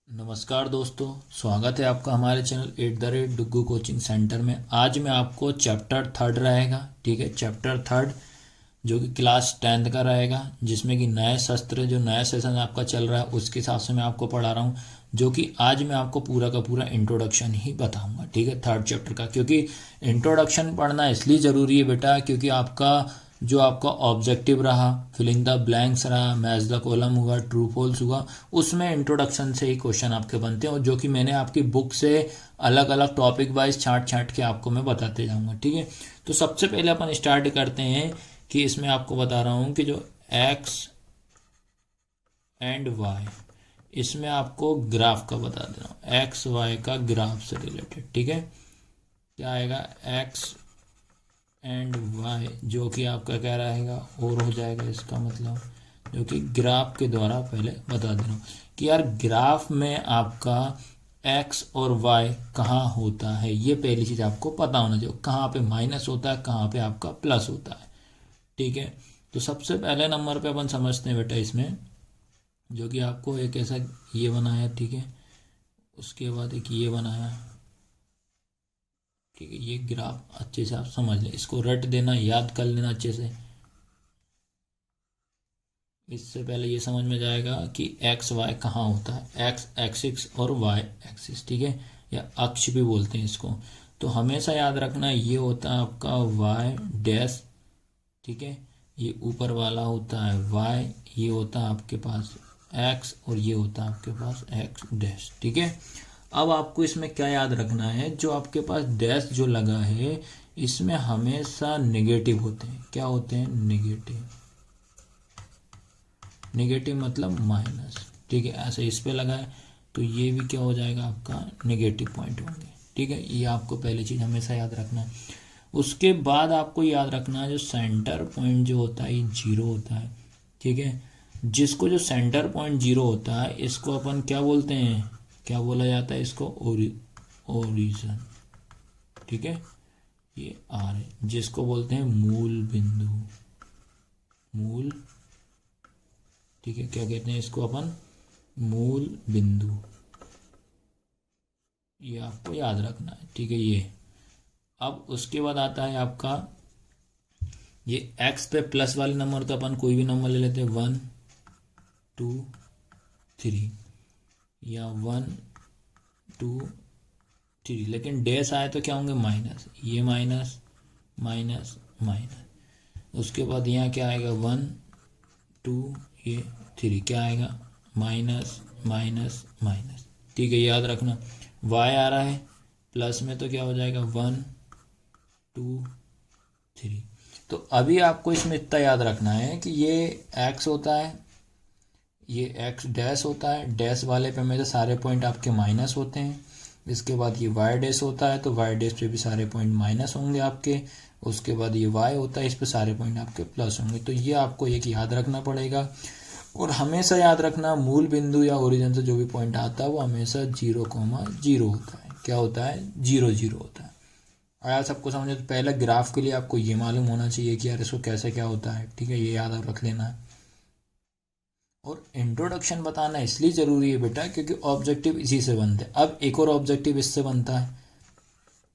नमस्कार दोस्तों, स्वागत है आपका हमारे चैनल @डुग्गू कोचिंग सेंटर में। आज मैं आपको चैप्टर थर्ड रहेगा, ठीक है, चैप्टर थर्ड जो कि क्लास 10th का रहेगा, जिसमें कि नए शस्त्र जो नया सेशन आपका चल रहा है उसके हिसाब से मैं आपको पढ़ा रहा हूँ, जो कि आज मैं आपको पूरा का पूरा इंट्रोडक्शन ही बताऊंगा, ठीक है, थर्ड चैप्टर का। क्योंकि इंट्रोडक्शन पढ़ना इसलिए ज़रूरी है बेटा, क्योंकि आपका ऑब्जेक्टिव रहा, फिलिंग द ब्लैंक्स रहा, मैच द कॉलम हुआ, ट्रू फॉल्स हुआ, उसमें इंट्रोडक्शन से ही क्वेश्चन आपके बनते हैं, और जो कि मैंने आपकी बुक से अलग अलग टॉपिक वाइज छांट छांट के आपको मैं बताते जाऊंगा, ठीक है। तो सबसे पहले अपन स्टार्ट करते हैं कि इसमें आपको बता रहा हूँ कि जो एक्स एंड वाई, इसमें आपको ग्राफ का बता दे रहा हूँ, एक्स वाई का ग्राफ से रिलेटेड, ठीक है। क्या आएगा, एक्स एंड वाई, जो कि आपका क्या रहेगा, और हो जाएगा, इसका मतलब जो कि ग्राफ के द्वारा पहले बता दे रहा हूँ कि यार ग्राफ में आपका एक्स और वाई कहाँ होता है, ये पहली चीज़ आपको पता होना चाहिए, कहाँ पे माइनस होता है, कहाँ पे आपका प्लस होता है, ठीक है। तो सबसे पहले नंबर पे अपन समझते हैं बेटा इसमें, जो कि आपको एक ऐसा ये बनाया, ठीक है, उसके बाद एक ये बनाया, ठीक है। ये ग्राफ अच्छे से आप समझ लें, इसको रट देना, याद कर लेना अच्छे से। इससे पहले ये समझ में जाएगा कि एक्स वाई कहाँ होता है, एक्स एक्सिस और वाई एक्सिस, ठीक है, या अक्ष भी बोलते हैं इसको। तो हमेशा याद रखना ये होता है आपका वाई डैश, ठीक है, ये ऊपर वाला होता है वाई, ये होता है आपके पास एक्स, और ये होता है आपके पास एक्स डैश, ठीक है। अब आपको इसमें क्या याद रखना है, जो आपके पास डैश जो लगा है इसमें हमेशा नेगेटिव होते हैं। क्या होते हैं, नेगेटिव, नेगेटिव मतलब माइनस, ठीक है। ऐसे इस पे लगा है तो ये भी क्या हो जाएगा, आपका नेगेटिव पॉइंट होंगे, ठीक है। ये आपको पहली चीज़ हमेशा याद रखना है। उसके बाद आपको याद रखना है जो सेंटर पॉइंट जो होता है ये जीरो होता है, ठीक है। जिसको जो सेंटर पॉइंट जीरो होता है इसको अपन क्या बोलते हैं, क्या बोला जाता है इसको, ओरिजिन, ठीक है। ये आर है, जिसको बोलते हैं मूल बिंदु, मूल, ठीक है, क्या कहते हैं इसको अपन, मूल बिंदु। ये आपको याद रखना है, ठीक है। ये अब उसके बाद आता है आपका ये एक्स पे प्लस वाले नंबर, तो अपन कोई भी नंबर ले लेते हैं, 1 2 3, या 1 2 3, लेकिन डैश आए तो क्या होंगे, माइनस, ये माइनस माइनस माइनस। उसके बाद यहाँ क्या आएगा, 1 2 ये 3, क्या आएगा, माइनस माइनस माइनस, ठीक है। याद रखना वाई आ रहा है प्लस में तो क्या हो जाएगा, 1 2 3। तो अभी आपको इसमें इतना याद रखना है कि ये एक्स होता है, ये एक्स डैश होता है, डैश वाले पे में तो सारे पॉइंट आपके माइनस होते हैं। इसके बाद ये वाई डैश होता है, तो वाई डैश पे भी सारे पॉइंट माइनस होंगे आपके। उसके बाद ये वाई होता है, इस पे सारे पॉइंट आपके प्लस होंगे। तो ये आपको एक याद रखना पड़ेगा, और हमेशा याद रखना मूल बिंदु या ओरिजिन से जो भी पॉइंट आता है वो हमेशा 0,0 होता है। क्या होता है, 0 0 होता है। आया सबको समझे, तो पहले ग्राफ के लिए आपको ये मालूम होना चाहिए कि यार इसको कैसे क्या होता है, ठीक है, ये याद रख लेना है। और इंट्रोडक्शन बताना इसलिए ज़रूरी है बेटा क्योंकि ऑब्जेक्टिव इसी से बनते हैं। अब एक और ऑब्जेक्टिव इससे बनता है,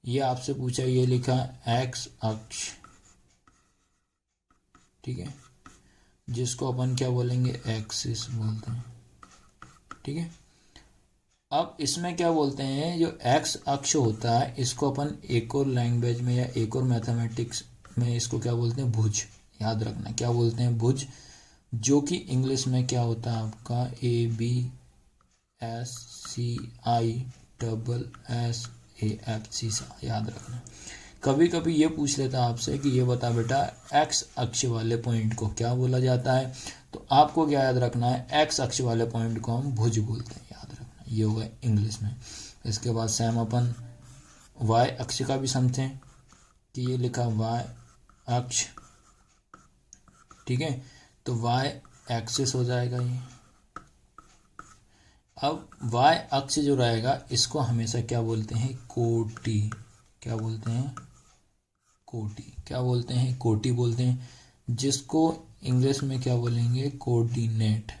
ये आपसे पूछा, ये लिखा एक्स अक्ष, ठीक है, जिसको अपन क्या बोलेंगे, एक्सिस बोलते हैं, ठीक है। अब इसमें क्या बोलते हैं, जो एक्स अक्ष होता है इसको अपन एक और लैंग्वेज में या एक और मैथमेटिक्स में इसको क्या बोलते हैं, भुज। याद रखना क्या बोलते हैं, भुज, जो कि इंग्लिश में क्या होता है आपका, ABSCISSAFC, याद रखना। कभी कभी ये पूछ लेता है आपसे कि ये बता बेटा एक्स अक्ष वाले पॉइंट को क्या बोला जाता है, तो आपको क्या याद रखना है, एक्स अक्ष वाले पॉइंट को हम भुज बोलते हैं, याद रखना, ये होगा इंग्लिश में। इसके बाद सेम अपन वाई अक्ष का भी समझें कि ये लिखा वाई अक्ष, ठीक है, तो वाई एक्सिस हो जाएगा ये। अब वाई अक्ष जो रहेगा इसको हमेशा क्या बोलते हैं, कोटि। क्या बोलते हैं, कोटि। क्या बोलते हैं, कोटि बोलते हैं, जिसको इंग्लिश में क्या बोलेंगे, कोऑर्डिनेट,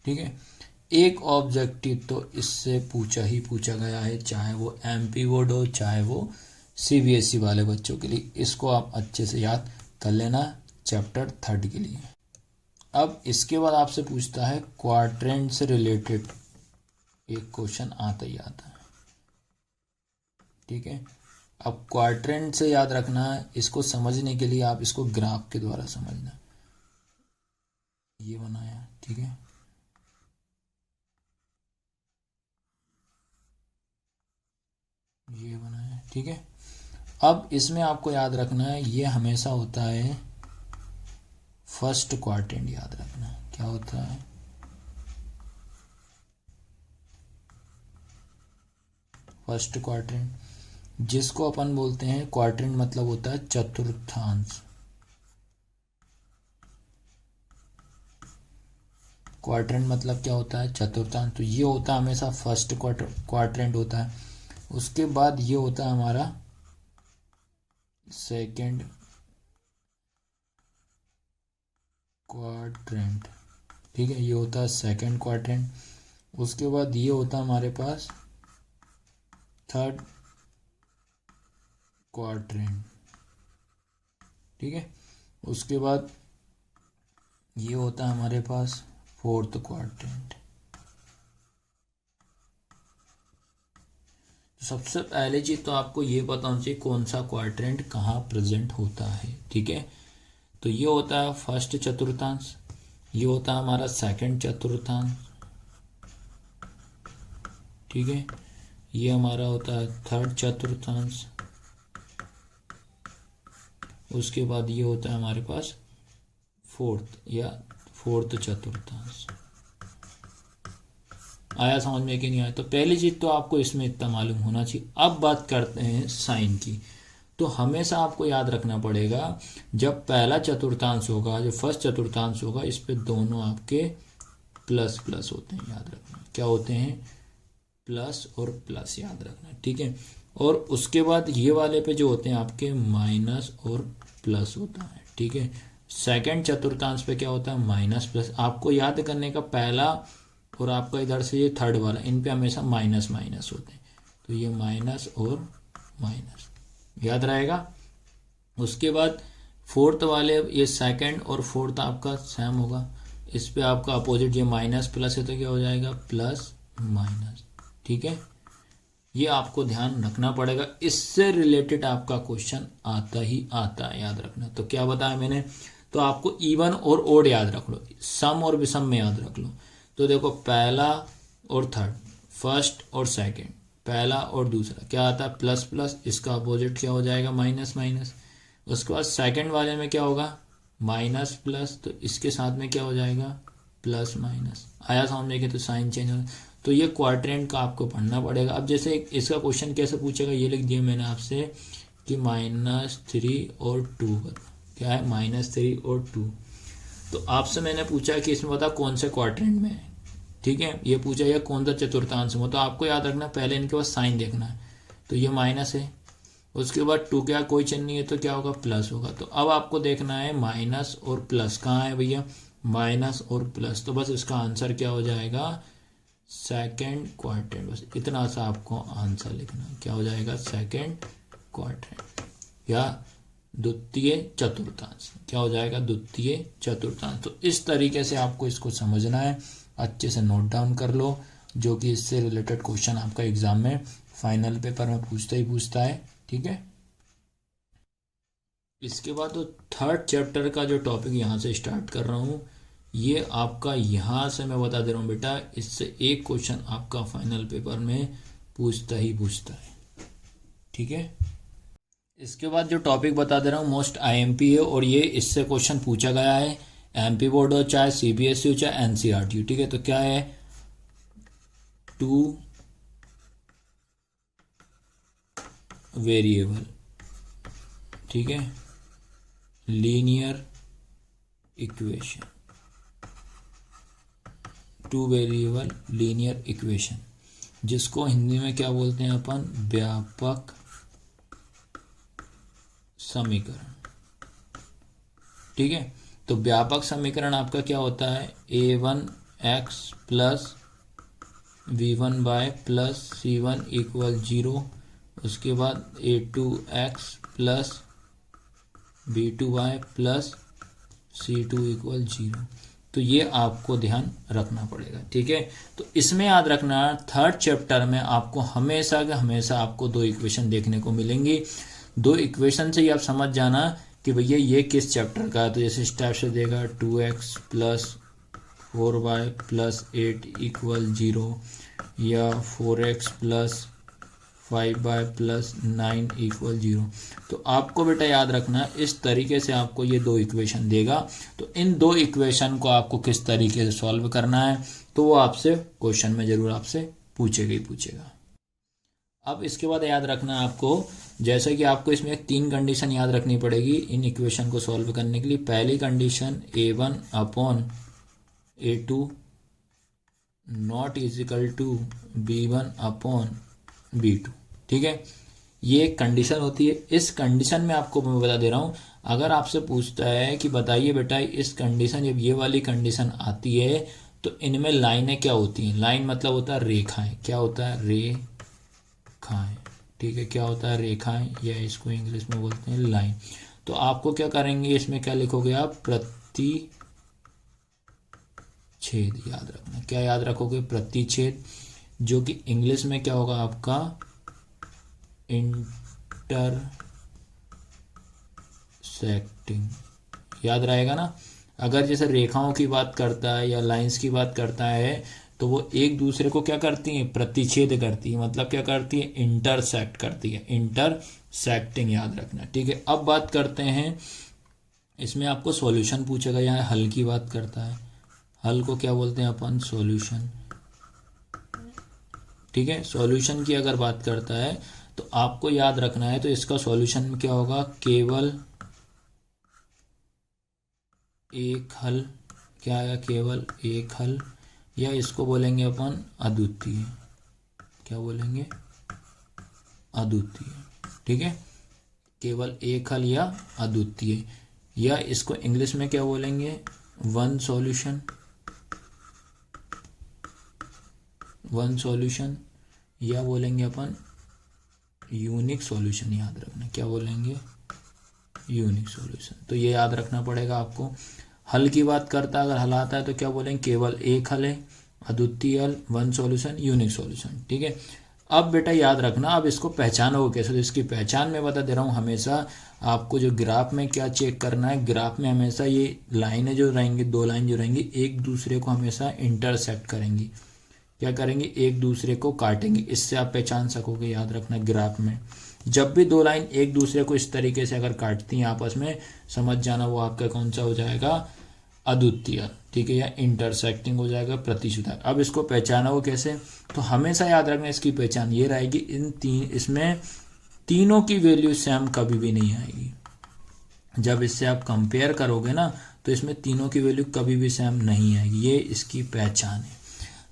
ठीक है। एक ऑब्जेक्टिव तो इससे पूछा ही पूछा गया है, चाहे वो एमपी बोर्ड हो चाहे वो सीबीएसई वाले बच्चों के लिए। इसको आप अच्छे से याद कर लेना चैप्टर 3 के लिए। अब इसके बाद आपसे पूछता है क्वाड्रेंट से रिलेटेड एक क्वेश्चन आता ही आता है। ठीक है। अब क्वाड्रेंट से याद रखना है, इसको समझने के लिए आप इसको ग्राफ के द्वारा समझना। ये बनाया, ठीक है, ये बनाया, ठीक है। अब इसमें आपको याद रखना है ये हमेशा होता है फर्स्ट क्वाड्रेंट। याद रखना क्या होता है, फर्स्ट क्वाड्रेंट, जिसको अपन बोलते हैं क्वाड्रेंट मतलब होता है चतुर्थांश। क्वाड्रेंट मतलब क्या होता है, चतुर्थांश। तो ये होता है हमेशा फर्स्ट क्वाड्रेंट होता है। उसके बाद ये होता है हमारा सेकंड क्वाड्रेंट, ठीक है, ये होता है सेकंड क्वाड्रेंट। उसके बाद ये होता है हमारे पास थर्ड क्वाड्रेंट, ठीक है। उसके बाद ये होता है हमारे पास फोर्थ क्वाड्रेंट। तो सबसे पहले चीज तो आपको ये पता होना चाहिए कौन सा क्वाड्रेंट कहाँ प्रेजेंट होता है, ठीक है। तो ये होता है फर्स्ट चतुर्थांश, ये होता है हमारा सेकंड चतुर्थांश, ठीक है, ये हमारा होता है थर्ड चतुर्थांश। उसके बाद ये होता है हमारे पास फोर्थ चतुर्थांश। आया समझ में कि नहीं आया? तो पहली चीज तो आपको इसमें इतना मालूम होना चाहिए। अब बात करते हैं साइन की। तो हमेशा आपको याद रखना पड़ेगा जब पहला चतुर्थांश होगा, जो फर्स्ट चतुर्थांश होगा, इस पे दोनों आपके प्लस प्लस होते हैं। याद रखना क्या होते हैं, प्लस और प्लस, याद रखना, ठीक है। और उसके बाद ये वाले पे जो होते हैं आपके माइनस और प्लस होता है, ठीक है। सेकंड चतुर्थांश पे क्या होता है, माइनस प्लस। आपको याद करने का पहला और आपका इधर से ये थर्ड वाला, इन पे हमेशा माइनस माइनस होते हैं। तो ये माइनस और माइनस याद रहेगा। उसके बाद फोर्थ वाले, ये सेकंड और फोर्थ आपका सेम होगा। इस पे आपका अपोजिट, ये माइनस प्लस है तो क्या हो जाएगा, प्लस माइनस, ठीक है। ये आपको ध्यान रखना पड़ेगा, इससे रिलेटेड आपका क्वेश्चन आता ही आता है, याद रखना। तो क्या बताया मैंने, तो आपको इवन और ओड याद रख लो, सम और विषम में याद रख लो। तो देखो पहला और थर्ड, फर्स्ट और सेकंड, पहला और दूसरा क्या आता है, प्लस प्लस, इसका अपोजिट क्या हो जाएगा, माइनस माइनस। उसके बाद सेकंड वाले में क्या होगा, माइनस प्लस, तो इसके साथ में क्या हो जाएगा, प्लस माइनस। आया समझ में कि तो साइन चेंज हो। तो ये क्वाड्रेंट का आपको पढ़ना पड़ेगा। अब जैसे इसका क्वेश्चन कैसे पूछेगा, ये लिख दिया मैंने आपसे कि -3 और 2, क्या है, -3 और 2। तो आपसे मैंने पूछा कि इसमें बता कौन से क्वाड्रेंट में है, ठीक है। ये पूछा या कौन सा चतुर्थांश में, तो आपको याद रखना पहले इनके पास साइन देखना है। तो ये माइनस है, उसके बाद 2 क्या कोई चिन्ह नहीं है तो क्या होगा, प्लस होगा। तो अब आपको देखना है माइनस और प्लस कहाँ है भैया, माइनस और प्लस। तो बस इसका आंसर क्या हो जाएगा, सेकंड क्वाड्रेंट। बस इतना सा आपको आंसर लिखना है, क्या हो जाएगा, सेकंड क्वाड्रेंट या द्वितीय चतुर्थांश, क्या हो जाएगा, द्वितीय चतुर्थांश। तो इस तरीके से आपको इसको समझना है, अच्छे से नोट डाउन कर लो, जो कि इससे रिलेटेड क्वेश्चन आपका एग्जाम में फाइनल पेपर में पूछता ही पूछता है, ठीक है। इसके बाद तो थर्ड चैप्टर का जो टॉपिक यहाँ से स्टार्ट कर रहा हूँ, ये आपका यहाँ से मैं बता दे रहा हूँ बेटा, इससे एक क्वेश्चन आपका फाइनल पेपर में पूछता ही पूछता है, ठीक है। इसके बाद जो टॉपिक बता दे रहा हूँ मोस्ट आईएमपी है, और ये इससे क्वेश्चन पूछा गया है, एमपी बोर्ड हो चाहे सीबीएसई हो चाहे एनसीईआरटी, ठीक है। तो क्या है, 2 वेरिएबल, ठीक है, linear equation, 2 variable linear equation, जिसको हिंदी में क्या बोलते हैं अपन, व्यापक समीकरण, ठीक है। तो व्यापक समीकरण आपका क्या होता है, A1 X plus v1 y plus c1 equal 0। उसके बाद a2x plus b2 bye plus c2 equal 0। तो ये आपको ध्यान रखना पड़ेगा, ठीक है। तो इसमें याद रखना थर्ड चैप्टर में आपको हमेशा के हमेशा आपको दो इक्वेशन देखने को मिलेंगी। दो इक्वेशन से ही आप समझ जाना कि भैया ये किस चैप्टर का है। तो जैसे इस टाइप से देगा 2x plus 4y plus 8 equal 0 या 4x plus 5y plus 9 equal 0। तो आपको बेटा याद रखना इस तरीके से आपको ये दो इक्वेशन देगा। तो इन दो इक्वेशन को आपको किस तरीके से सॉल्व करना है तो वो आपसे क्वेश्चन में जरूर आपसे पूछेगा ही पूछेगा। अब इसके बाद याद रखना आपको, जैसे कि आपको इसमें एक 3 कंडीशन याद रखनी पड़ेगी इन इक्वेशन को सॉल्व करने के लिए। पहली condition a1 upon a2 not equal to b1 upon b2, ठीक है। ये एक कंडीशन होती है। इस कंडीशन में आपको मैं बता दे रहा हूं, अगर आपसे पूछता है कि बताइए बेटा इस कंडीशन, जब ये वाली कंडीशन आती है तो इनमें लाइनें क्या होती हैं। लाइन मतलब होता है रेखाएं। क्या होता है? रेखाएं, ठीक है। क्या होता है? रेखाएं, या इसको इंग्लिश में बोलते हैं लाइन। तो आपको क्या करेंगे, इसमें क्या लिखोगे आप? प्रतिच्छेद याद रखना। क्या याद रखोगे? प्रतिच्छेद, जो कि इंग्लिश में क्या होगा आपका? इंटरसेक्टिंग, याद रहेगा ना। अगर जैसे रेखाओं की बात करता है या लाइंस की बात करता है तो वो एक दूसरे को क्या करती हैं? प्रतिच्छेद करती है। मतलब क्या करती है? इंटरसेक्ट करती है। इंटरसेक्टिंग याद रखना, ठीक है। अब बात करते हैं, इसमें आपको सॉल्यूशन पूछेगा। यहाँ हल की बात करता है। हल को क्या बोलते हैं अपन? सॉल्यूशन, ठीक है। सॉल्यूशन की अगर बात करता है तो आपको याद रखना है, तो इसका सॉल्यूशन में क्या होगा? केवल एक हल। क्या आया? केवल एक हल, या इसको बोलेंगे अपन अद्वितीय। क्या बोलेंगे? अद्वितीय, ठीक है। केवल एक हल या अद्वितीय, या इसको इंग्लिश में क्या बोलेंगे? One solution. वन सॉल्यूशन, या बोलेंगे अपन यूनिक सॉल्यूशन। याद रखना, क्या बोलेंगे? Unique solution. तो ये याद रखना पड़ेगा आपको। हल की बात करता है, अगर हल आता है तो क्या बोलेंगे? केवल एक हल है, अद्वितीय हल, वन सॉल्यूशन, यूनिक सॉल्यूशन, ठीक है। अब बेटा याद रखना, अब इसको पहचानोगे कैसे? तो इसकी पहचान मैं बता दे रहा हूँ। हमेशा आपको जो ग्राफ में क्या चेक करना है, ग्राफ में हमेशा ये लाइनें जो रहेंगी, दो लाइन जो रहेंगी, एक दूसरे को हमेशा इंटरसेक्ट करेंगी। क्या करेंगे? एक दूसरे को काटेंगे। इससे आप पहचान सकोगे। याद रखना, ग्राफ में जब भी दो लाइन एक दूसरे को इस तरीके से अगर काटती हैं आपस में, समझ जाना वो आपका कौन सा हो जाएगा? अद्वितीय, ठीक है, या इंटरसेक्टिंग हो जाएगा, प्रतिच्छेद। अब इसको पहचाना वो कैसे? तो हमेशा याद रखना इसकी पहचान ये रहेगी, इसमें तीनों की वैल्यू सेम कभी भी नहीं आएगी। जब इससे आप कंपेयर करोगे ना तो इसमें तीनों की वैल्यू कभी भी सेम नहीं आएगी। ये इसकी पहचान है।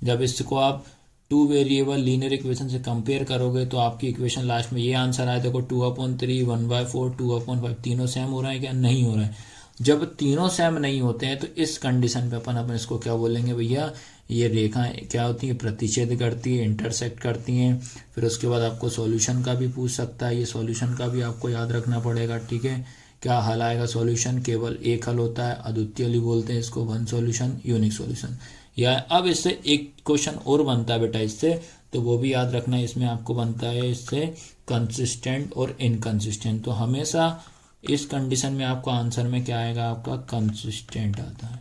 जब इसको आप 2 वेरिएबल लीनियर इक्वेशन से कंपेयर करोगे तो आपकी इक्वेशन लास्ट में ये आंसर आए। देखो 2/3, 1/4, 2/5, तीनों सेम हो रहा है क्या? नहीं हो रहा है। जब तीनों सेम नहीं होते हैं तो इस कंडीशन पे अपन इसको क्या बोलेंगे भैया? ये रेखाएं क्या होती हैं? प्रतिच्छेद करती है, इंटरसेक्ट करती हैं। फिर उसके बाद आपको सॉल्यूशन का भी पूछ सकता है। ये सॉल्यूशन का भी आपको याद रखना पड़ेगा, ठीक है। क्या हल आएगा? सॉल्यूशन केवल एक हल होता है, अद्वितीय हल बोलते हैं इसको, वन सॉल्यूशन, यूनिक सॉल्यूशन। या अब इससे एक क्वेश्चन और बनता है बेटा इससे, तो वो भी याद रखना। इसमें आपको बनता है इससे कंसिस्टेंट और इनकंसिस्टेंट। तो हमेशा इस कंडीशन में आपको आंसर में क्या आएगा? आपका कंसिस्टेंट आता है।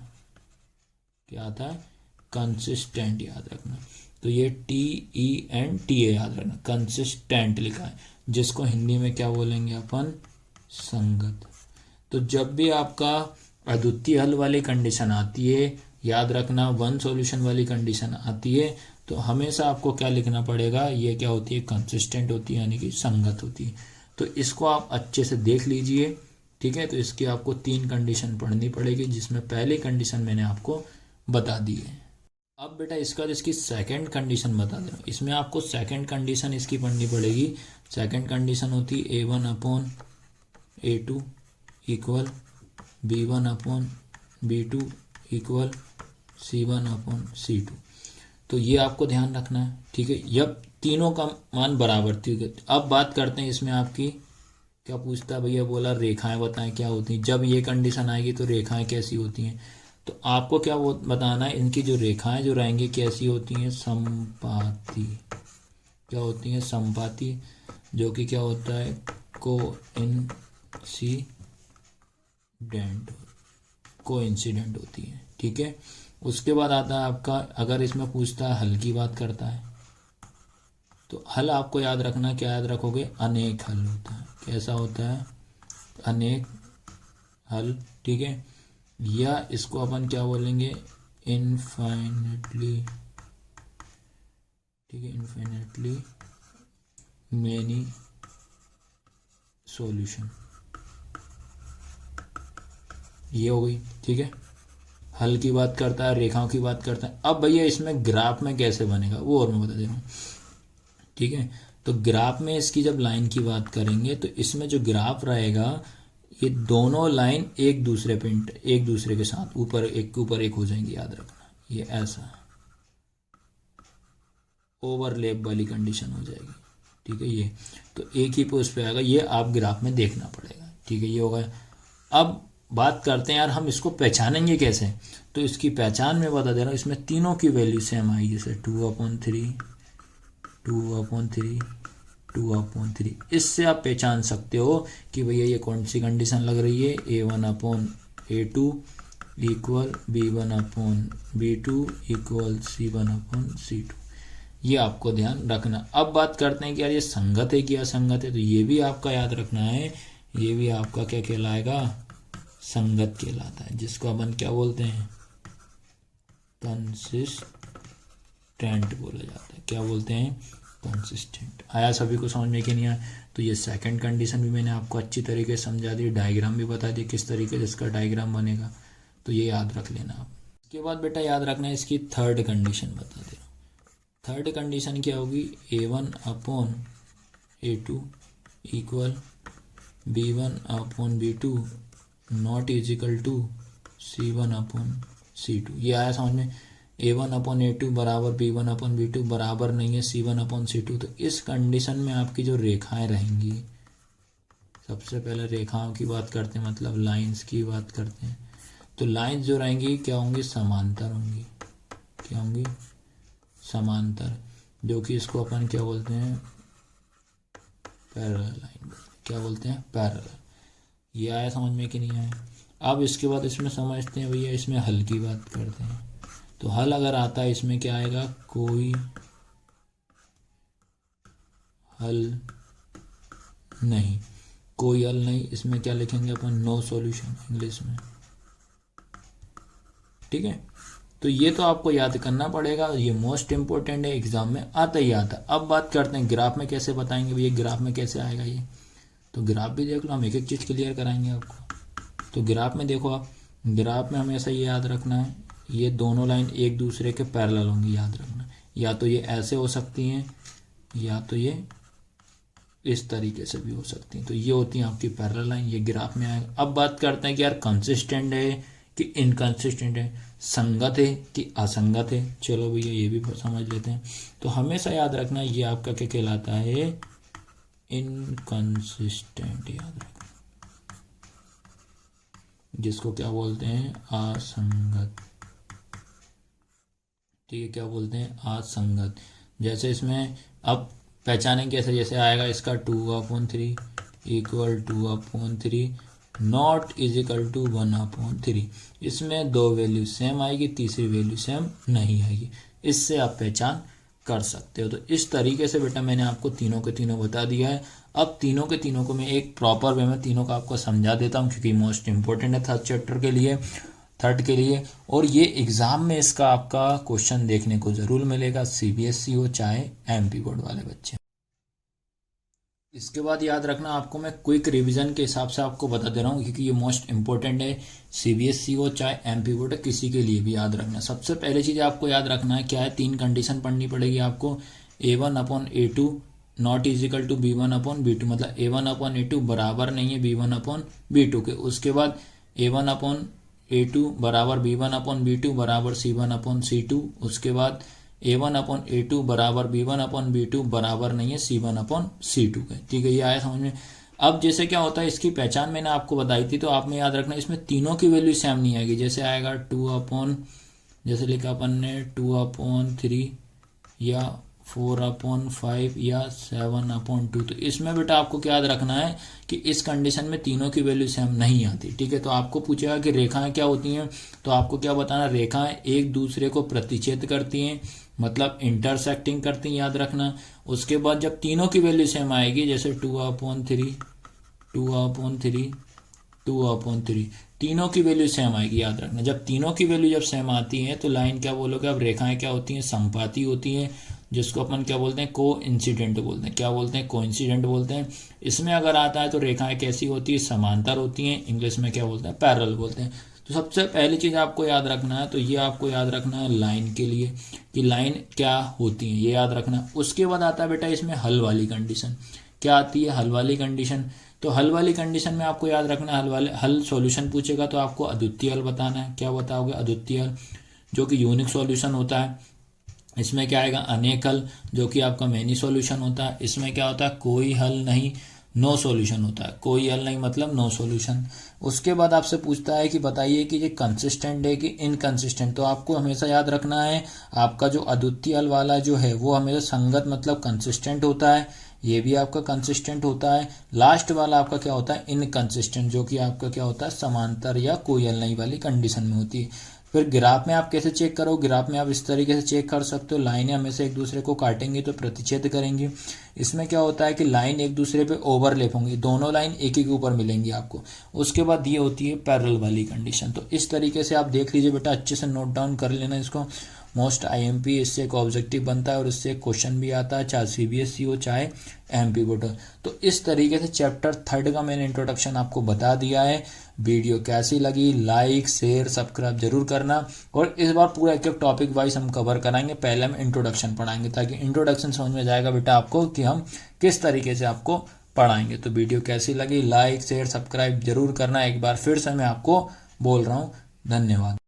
क्या आता है? कंसिस्टेंट, याद रखना। तो ये TENT याद रखना, कंसिस्टेंट लिखा है, जिसको हिंदी में क्या बोलेंगे अपन? संगत। तो जब भी आपका अद्वितीय हल वाली कंडीशन आती है, याद रखना वन सॉल्यूशन वाली कंडीशन आती है, तो हमेशा आपको क्या लिखना पड़ेगा? ये क्या होती है? कंसिस्टेंट होती है, यानी कि संगत होती है। तो इसको आप अच्छे से देख लीजिए, ठीक है। तो इसकी आपको 3 कंडीशन पढ़नी पड़ेगी, जिसमें पहली कंडीशन मैंने आपको बता दी है। अब बेटा इसका जिसकी सेकंड कंडीशन बता दे रहा हूँ, इसमें आपको सेकंड कंडीशन इसकी पढ़नी पड़ेगी। सेकंड कंडीशन होती है A1/A2 equal B1/B2 equal C1/C2। तो ये आपको ध्यान रखना है, ठीक है। जब तीनों का मान बराबर, ठीक है। अब बात करते हैं इसमें आपकी क्या पूछता है भैया, बोला रेखाएं बताएं क्या होती हैं। जब ये कंडीशन आएगी तो रेखाएं कैसी होती हैं, तो आपको क्या बताना है, इनकी जो रेखाएं जो रहेंगी कैसी होती हैं, समपाती। क्या होती हैं, समपाती, जो कि क्या होता है, कोइंसिडेंट होती है, ठीक है। उसके बाद आता है आपका, अगर इसमें पूछता है हल की बात करता है, तो हल आपको याद रखना, क्या याद रखोगे, अनेक हल होता है। कैसा होता है, अनेक हल, ठीक है। या इसको अपन क्या बोलेंगे, इनफाइनेटली, ठीक है, इनफाइनेटली मेनी सॉल्यूशन, ये हो गई, ठीक है। हल की बात करता है, रेखाओं की बात करता है। अब भैया इसमें ग्राफ में कैसे बनेगा वो और मैं बता दे रहा हूँ, ठीक है। तो ग्राफ में इसकी जब लाइन की बात करेंगे तो इसमें जो ग्राफ रहेगा, ये दोनों लाइन एक दूसरे के साथ ऊपर एक हो जाएंगी, याद रखना। ये ऐसा ओवरलैप वाली कंडीशन हो जाएगी, ठीक है। ये तो एक ही पोस्ट पे आएगा, ये आप ग्राफ में देखना पड़ेगा, ठीक है। ये होगा। अब बात करते हैं यार हम इसको पहचानेंगे कैसे, तो इसकी पहचान में बता दे रहा हूँ। इसमें तीनों की वैल्यू सेम आएगी, जैसे 2/3, 2/3, 2/3। इससे आप पहचान सकते हो कि भैया ये कौन सी कंडीशन लग रही है, A1/A2 equal B1/B2 equal C1/C2। ये आपको ध्यान रखना। अब बात करते हैं कि यार ये संगत है कि असंगत है, तो ये भी आपका याद रखना है। ये भी आपका क्या कहलाएगा, संगत कहलाता है, जिसको अपन क्या बोलते हैं, कंसिस्टेंट बोला जाता है। क्या बोलते हैं, कंसिस्टेंट। आया सभी को समझ में कि नहीं आया। तो ये सेकंड कंडीशन भी मैंने आपको अच्छी तरीके से समझा दी, डायग्राम भी बता दी किस तरीके से इसका डायग्राम बनेगा, तो ये याद रख लेना आप। इसके बाद बेटा याद रखना है इसकी थर्ड कंडीशन बता दे रहा हूँ। थर्ड कंडीशन क्या होगी, A1/A2 equal B1/B2 not equal to C1/C2। ये आया समझ में। A1/A2 बराबर B1/B2 बराबर नहीं है C1/C2। तो इस कंडीशन में आपकी जो रेखाएं रहेंगी, सबसे पहले रेखाओं की बात करते हैं, मतलब लाइंस की बात करते हैं। तो लाइंस जो रहेंगी क्या होंगी, समांतर होंगी। क्या होंगी, समांतर, जो कि इसको अपन क्या बोलते हैं, पैरेलल लाइन। क्या बोलते हैं, पैरेलल। ये आया समझ में कि नहीं आया। अब इसके बाद इसमें समझते हैं भैया, इसमें हल की बात करते हैं। तो हल अगर आता है इसमें क्या आएगा, कोई हल नहीं, कोई हल नहीं। इसमें क्या लिखेंगे अपन, नो सॉल्यूशन इंग्लिश में, ठीक है। तो ये तो आपको याद करना पड़ेगा, ये मोस्ट इंपोर्टेंट है, एग्जाम में आता ही आता। अब बात करते हैं ग्राफ में कैसे बताएंगे भैया, ग्राफ में कैसे आएगा ये। तो ग्राफ भी देख लो, हम एक एक चीज़ क्लियर कराएंगे आपको। तो ग्राफ में देखो आप, ग्राफ में हमेशा ये याद रखना है, ये दोनों लाइन एक दूसरे के पैरेलल होंगी, याद रखना। या तो ये ऐसे हो सकती हैं, या तो ये इस तरीके से भी हो सकती हैं। तो ये होती है आपकी पैरेलल लाइन, ये ग्राफ में आएगा। अब बात करते हैं कि यार कंसिस्टेंट है कि इनकंसिस्टेंट है, संगत है कि असंगत है। चलो भैया ये भी समझ लेते हैं। तो हमेशा याद रखना ये आपका क्या कहलाता है, इनकंसिस्टेंट, याद रखना, जिसको क्या बोलते हैं, असंगत, ठीक है। क्या बोलते हैं, असंगत। जैसे इसमें अब पहचानें कैसे, जैसे आएगा इसका 2/3 इक्वल 2/3 नॉट इजिकल टू 1/3। इसमें दो वैल्यू सेम आएगी, तीसरी वैल्यू सेम नहीं आएगी। इससे आप पहचान कर सकते हो। तो इस तरीके से बेटा मैंने आपको तीनों के तीनों बता दिया है। अब तीनों के तीनों को मैं एक प्रॉपर वे में तीनों का आपको समझा देता हूँ, क्योंकि मोस्ट इंपॉर्टेंट है थर्ड चैप्टर के लिए, थर्ड के लिए। और ये एग्जाम में इसका आपका क्वेश्चन देखने को जरूर मिलेगा, CBSE हो चाहे MP बोर्ड वाले बच्चे। इसके बाद याद रखना, आपको मैं क्विक रिवीजन के हिसाब से आपको बता दे रहा हूँ, क्योंकि ये मोस्ट इंपॉर्टेंट है, CBSE हो चाहे MP बोर्ड, किसी के लिए भी याद रखना। सबसे पहले चीज़ आपको याद रखना है क्या है, तीन कंडीशन पढ़नी पड़ेगी आपको। A1/A2 not equal to B1/B2, मतलब A1/A2 बराबर नहीं है B1/B2 के। उसके बाद A1/A2 A2 बराबर B1 अपॉन B2 बराबर C1 अपॉन C2। उसके बाद A1 अपॉन A2 बराबर B1 अपॉन B2 बराबर नहीं है C1 अपॉन C2 का। ठीक है, ये आया समझ में। अब जैसे क्या होता है, इसकी पहचान मैंने आपको बताई थी, तो आपने याद रखना इसमें तीनों की वैल्यू सेम नहीं आएगी। जैसे आएगा 2 अपॉन, जैसे लिखा अपन ने 2 अपॉन 3 या 4 अपॉन 5 या 7 अपॉन 2। तो इसमें बेटा आपको क्या याद रखना है कि इस कंडीशन में तीनों की वैल्यू सेम नहीं आती। ठीक है, तो आपको पूछेगा कि रेखाएं क्या होती हैं, तो आपको क्या बताना, रेखाएं एक दूसरे को प्रतिच्छेद करती हैं, मतलब इंटरसेक्टिंग करती हैं, याद रखना। उसके बाद जब तीनों की वैल्यू सेम आएगी, जैसे 2 अपॉन 3 2 अपॉन 3 2 अपॉन 3, तीनों की वैल्यू सेम आएगी, याद रखना। जब तीनों की वैल्यू जब सेम आती है तो लाइन क्या बोलोगे, अब रेखाएं क्या होती हैं, संपाती होती हैं, जिसको अपन क्या बोलते हैं, को इंसिडेंट बोलते हैं। क्या बोलते हैं, को इंसिडेंट बोलते हैं। इसमें अगर आता है तो रेखाएं कैसी होती है, समांतर होती हैं, इंग्लिश में क्या बोलते हैं, पैरेलल बोलते हैं। तो सबसे पहली चीज आपको याद रखना है, तो ये आपको याद रखना है लाइन के लिए कि लाइन क्या होती है, ये याद रखना। उसके बाद आता है बेटा इसमें हल वाली कंडीशन। क्या आती है, हल वाली कंडीशन। तो हल वाली कंडीशन में आपको याद रखना है, हल सॉल्यूशन पूछेगा तो आपको अद्वितीय हल बताना है। क्या बताओगे, अद्वितीय हल, जो कि यूनिक सॉल्यूशन होता है। इसमें क्या आएगा, अनेक हल, जो कि आपका मैनी सॉल्यूशन होता है। इसमें क्या होता है, कोई हल नहीं, नो सॉल्यूशन होता है। कोई हल नहीं मतलब नो सॉल्यूशन। उसके बाद आपसे पूछता है कि बताइए कि ये कंसिस्टेंट है कि इनकंसिस्टेंट। तो आपको हमेशा याद रखना है, आपका जो अद्वितीय हल वाला जो है वो हमेशा संगत मतलब कंसिस्टेंट होता है, ये भी आपका कंसिस्टेंट होता है। लास्ट वाला आपका क्या होता है, इनकंसिस्टेंट, जो कि आपका क्या होता है, समांतर या कोई हल नहीं वाली कंडीशन में होती है। फिर ग्राफ में आप कैसे चेक करो, ग्राफ में आप इस तरीके से चेक कर सकते हो, लाइनें हमेशा एक दूसरे को काटेंगी तो प्रतिच्छेद करेंगी। इसमें क्या होता है कि लाइन एक दूसरे पे ओवरलैप होंगी, दोनों लाइन एक ही के ऊपर मिलेंगी आपको। उसके बाद ये होती है पैरेलल वाली कंडीशन। तो इस तरीके से आप देख लीजिए बेटा, अच्छे से नोट डाउन कर लेना इसको। मोस्ट आईएमपी इससे एक ऑब्जेक्टिव बनता है और इससे एक क्वेश्चन भी आता है, चाहे सीबीएसई हो चाहे एमपी बोर्ड। तो इस तरीके से चैप्टर 3 का मैंने इंट्रोडक्शन आपको बता दिया है। वीडियो कैसी लगी, लाइक शेयर सब्सक्राइब जरूर करना। और इस बार पूरा एक एक टॉपिक वाइज हम कवर कराएंगे। पहले हम इंट्रोडक्शन पढ़ाएंगे ताकि इंट्रोडक्शन समझ में जाएगा बेटा आपको कि हम किस तरीके से आपको पढ़ाएंगे। तो वीडियो कैसी लगी, लाइक शेयर सब्सक्राइब जरूर करना। एक बार फिर से मैं आपको बोल रहा हूँ, धन्यवाद।